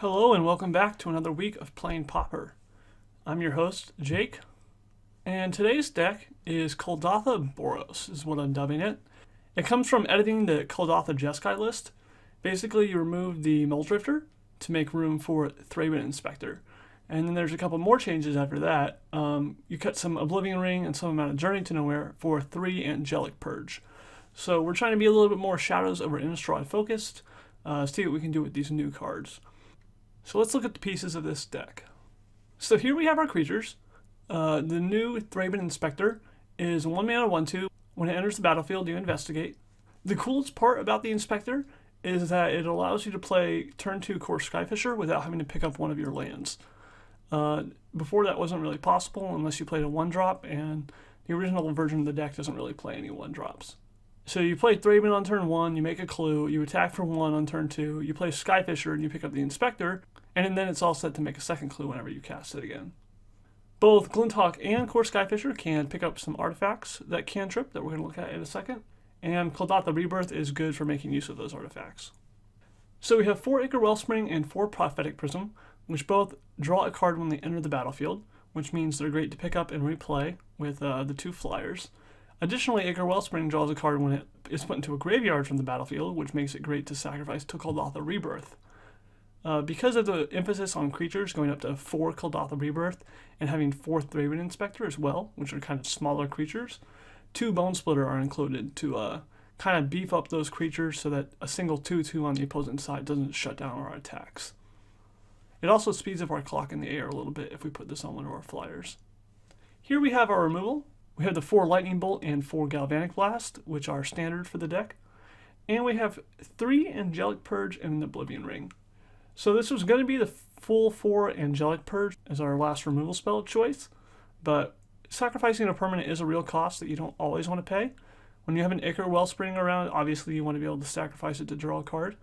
Hello and welcome back to another week of playing Pauper. I'm your host, Jake, and today's deck is Kuldotha Boros, is what I'm dubbing it. It comes from editing the Kuldotha Jeskai list. Basically, you remove the Mulldrifter to make room for Thraben Inspector. And then there's a couple more changes after that. You cut some Oblivion Ring and some amount of Journey to Nowhere for 3 Angelic Purge. So we're trying to be a little bit more Shadows over Innistrad focused, see what we can do with these new cards. So let's look at the pieces of this deck. So here we have our creatures. The new Thraben Inspector is 1 mana 1/2. When it enters the battlefield, you investigate. The coolest part about the Inspector is that it allows you to play turn 2 Core Skyfisher without having to pick up one of your lands. Before that wasn't really possible unless you played a 1-drop, and the original version of the deck doesn't really play any 1-drops. So you play Thraben on turn 1, you make a clue, you attack for 1 on turn 2, you play Skyfisher and you pick up the Inspector, and then it's all set to make a second clue whenever you cast it again. Both Glinthawk and Core Skyfisher can pick up some artifacts that cantrip that we're going to look at in a second, and Kuldotha Rebirth is good for making use of those artifacts. So we have 4 Ichor Wellspring and 4 Prophetic Prism, which both draw a card when they enter the battlefield, which means they're great to pick up and replay with the 2 flyers. Additionally, Ichor Wellspring draws a card when it is put into a graveyard from the battlefield, which makes it great to sacrifice to Kuldotha Rebirth. Because of the emphasis on creatures going up to 4 Kuldotha Rebirth and having 4 Thraben Inspector as well, which are kind of smaller creatures, 2 Bone Splitter are included to kind of beef up those creatures so that a single 2/2 on the opposing side doesn't shut down our attacks. It also speeds up our clock in the air a little bit if we put this on one of our flyers. Here we have our removal. We have the 4 Lightning Bolt and 4 Galvanic Blast, which are standard for the deck. And we have 3 Angelic Purge and an Oblivion Ring. So this was going to be the full 4 Angelic Purge as our last removal spell of choice, but sacrificing a permanent is a real cost that you don't always want to pay. When you have an Ichor Wellspring around, obviously you want to be able to sacrifice it to draw a card.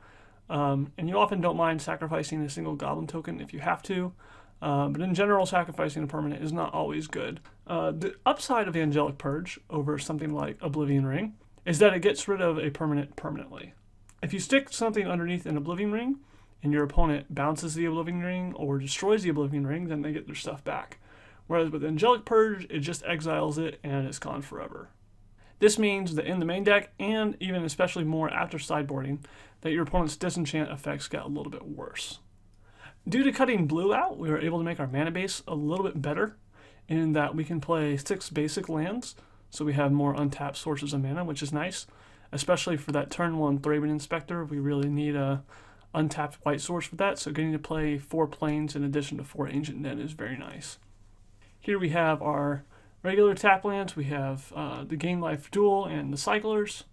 And you often don't mind sacrificing a single Goblin token if you have to. But in general, sacrificing a permanent is not always good. The upside of the Angelic Purge over something like Oblivion Ring is that it gets rid of a permanent permanently. If you stick something underneath an Oblivion Ring and your opponent bounces the Oblivion Ring or destroys the Oblivion Ring, then they get their stuff back. Whereas with Angelic Purge, it just exiles it and it's gone forever. This means that in the main deck, and even especially more after sideboarding, that your opponent's disenchant effects get a little bit worse. Due to cutting blue out, we were able to make our mana base a little bit better in that we can play 6 basic lands, so we have more untapped sources of mana, which is nice. Especially for that turn 1 Thraben Inspector, we really need a untapped white source for that, so getting to play 4 plains in addition to 4 Ancient Den is very nice. Here we have our regular tap lands, we have the Gain Life Duel and the Cyclers,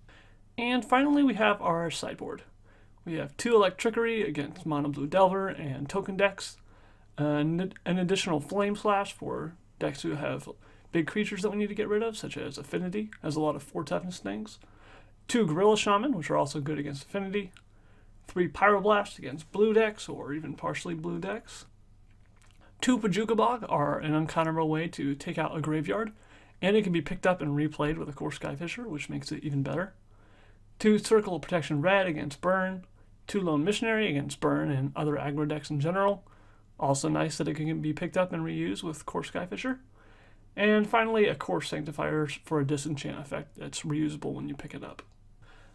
and finally we have our sideboard. We have 2 Electrickery against Mono Blue Delver and token decks, an additional Flame Slash for decks who have big creatures that we need to get rid of, such as Affinity, has a lot of 4 toughness things, 2 Gorilla Shaman, which are also good against Affinity, 3 Pyroblast against blue decks or even partially blue decks, 2 Pajuka Bog are an uncounterable way to take out a graveyard, and it can be picked up and replayed with a Core Skyfisher, which makes it even better, 2 Circle of Protection Red against Burn, 2 Lone Missionary against Burn and other aggro decks in general. Also nice that it can be picked up and reused with Core Skyfisher. And finally, a Core Sanctifier for a disenchant effect that's reusable when you pick it up.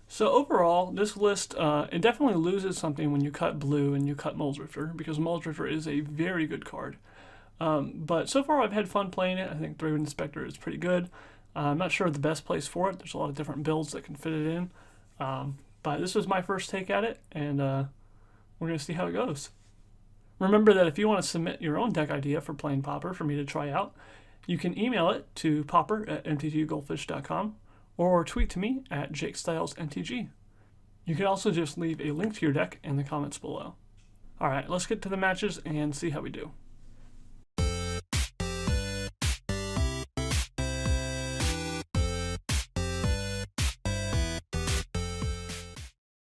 So overall, this list, it definitely loses something when you cut blue and you cut Mulldrifter, because Mulldrifter is a very good card. But so far I've had fun playing it. I think Thraben Inspector is pretty good. I'm not sure the best place for it. There's a lot of different builds that can fit it in. But this was my first take at it, and we're going to see how it goes. Remember that if you want to submit your own deck idea for playing Pauper for me to try out, you can email it to pauper@mtggoldfish.com or tweet to me at jakestylesmtg. You can also just leave a link to your deck in the comments below. Alright, let's get to the matches and see how we do.